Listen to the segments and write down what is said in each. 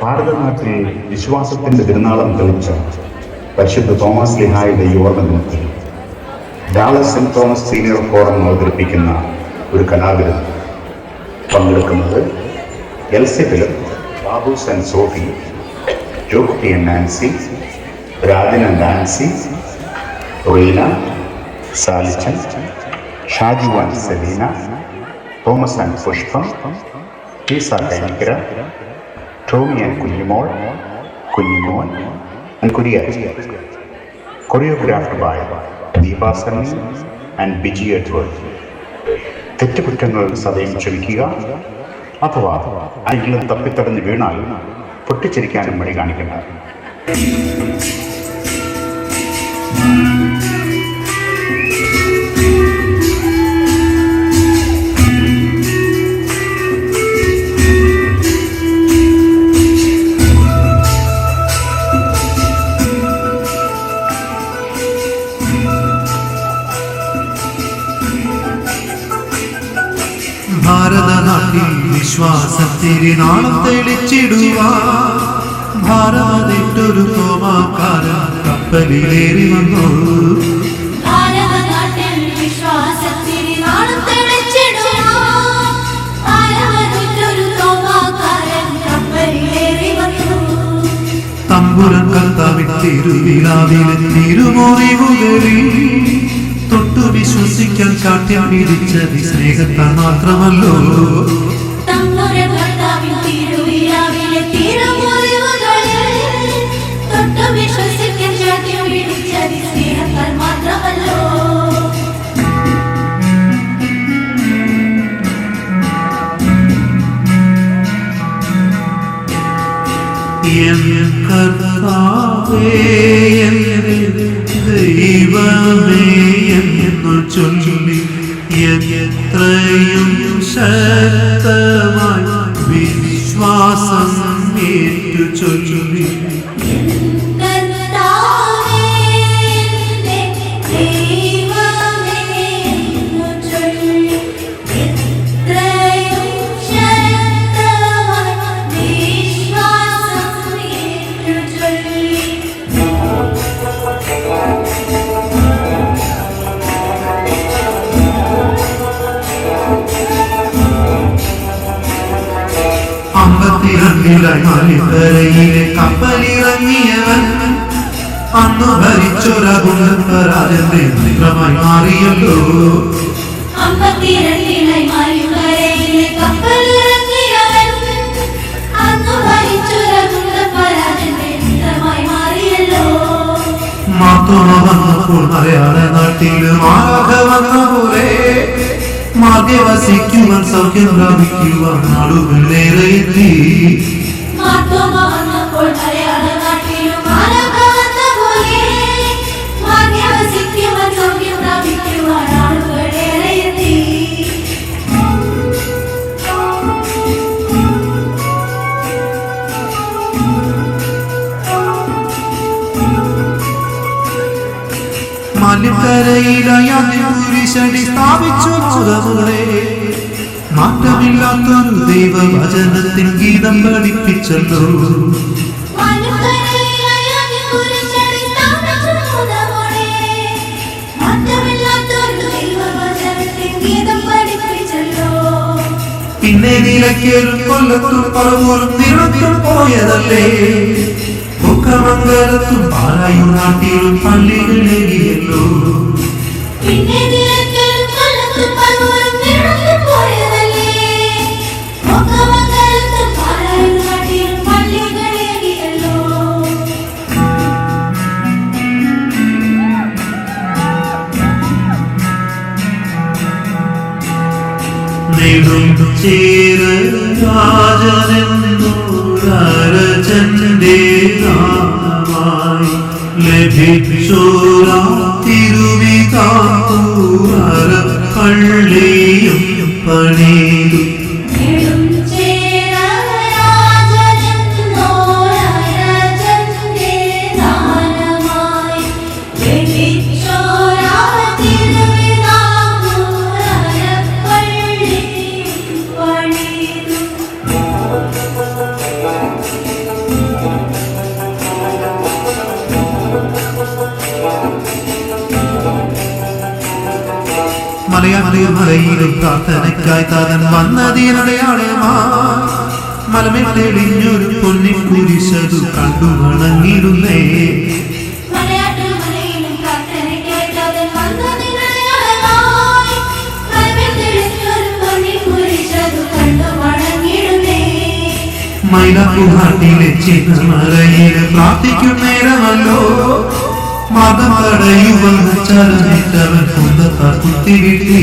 ഭാരതനാട്ടിൽ വിശ്വാസത്തിന്റെ തിരുനാളം തെളിച്ച പരിശുദ്ധ തോമസ് ലീഹായുടെ യുവർന്ന ദിനത്തിൽ ഡാളസ് സെന്റ് തോമസ് സീനിയർ ഫോറം അവതരിപ്പിക്കുന്ന ഒരു കലാവിരുന്ന് പങ്കെടുക്കുന്നത് Elsy Philip, Babu and Sophie, Jokutty and Nancy, Rajan and Nancy, Reena, Salichan, Shaju and Selina, Thomas and Pushpam, Teesa Kainikkara, Tommy and Kunjimol, Kunjimon and Kuriya. Choreographed by Deepa Sunny and Biji Edward. തെറ്റുകുറ്റങ്ങൾ സദയം ക്ഷമിക്കുക, അഥവാ ആരെങ്കിലും തപ്പിത്തടഞ്ഞ് വീണാൽ പൊട്ടിച്ചിരിക്കാനും മടി കാണിക്കണ്ട. ഭാരതനാട്ടിൽ വിശ്വാസത്തിരിനാളം തെളിച്ചിടുവാൻ ഭാരതേറ്റൊരു തോമാക്കാരൻ കപ്പലിലേറി വന്നു. തമ്പുരൻ കർത്താവിൻ തിരുവിലാവിലെ തിരുമുറിവുകളിൽ തൊട്ടു വിശ്വസിക്കാൻ കാട്യം പിടിച്ചത് സ്നേഹത്താൽ മാത്രമല്ലോ. കർത്താവേ എന്റെ ദൈവമേ എന്നു ചൊല്ലി എത്രയും ശക്തമായി വിശ്വാസം ഏറ്റു ചൊല്ലി കരയിലെ കപ്പലിറങ്ങിയവൻ അന്ന് ഭരിച്ചൊരകുണ്ടരാജന്റെ മിത്രമായി മാറിയല്ലോ. മാത്തോമ വന്നപ്പോൾ മലയാള നാട്ടില് മാഘ വന്ന പോലെ മാർഗ്ഗ വസിക്കുവാൻ സൗഖ്യം പ്രാപിക്കുവാൻ നാടുകളേറെ എത്തി. മലക്കരയിലയാതിപുരുഷനെ സ്ഥാപിച്ചു മോദമോടെ മാറ്റമില്ലാത്തൊരു ദൈവവചനത്തിൻ ഗീതം പഠിപ്പിച്ചല്ലോ. പിന്നെ നിലയ്ക്കലും കൊല്ലത്തും പറവൂരും നിറത്തും പോയതല്ലേ. മുഖമംഗലത്തും പാലായും നാട്ടിലും പള്ളികളേകിയല്ലോ. നെടും ചേര രാജനെന്നോരജന്റെ നാമമായി ലഭിച്ചോരാ തിരുവിതാംകൂർ പള്ളിയും പണിയും. മാറിയ മലയിലും പ്രാർത്ഥനയ്ക്കായി താതൻ വന്നതിനടയാളമാ മലമേൽ തെളിഞ്ഞൊരു പൊന്നിൻ കുരിശതു കണ്ടു വണങ്ങിടുന്നേ. മൈലാപ്പുഹാട്ടിലെ ചിന്നമറയില് പ്രാർത്ഥിക്കും നേരമല്ലോ മതം തടയുവന്ന് ചലനിട്ടവൻ കുന്തത്താൽ കുത്തിവിട്ടി.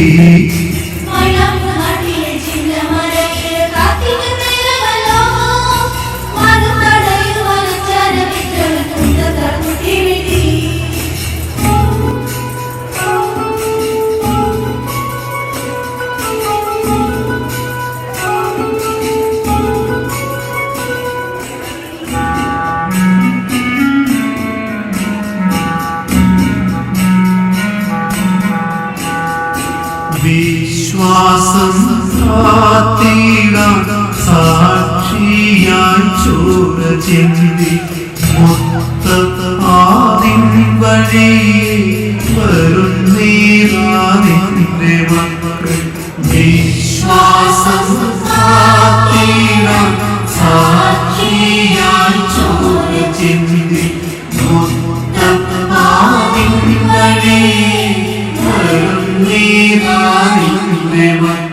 വിശ്വാസം കാത്തിടാൻ സാക്ഷിയായി ചോര ചിന്തി മുത്തപ്പാതിൻ വഴി വരുന്നീരാതിന്റെ മക്കൾ. വിശ്വാസം കാത്തിടാൻ സാക്ഷിയായി ചോര ചിന്തി മുത്തപ്പാതിൻ വഴി വരുന്നീരാതിന്റെ മക്കൾ.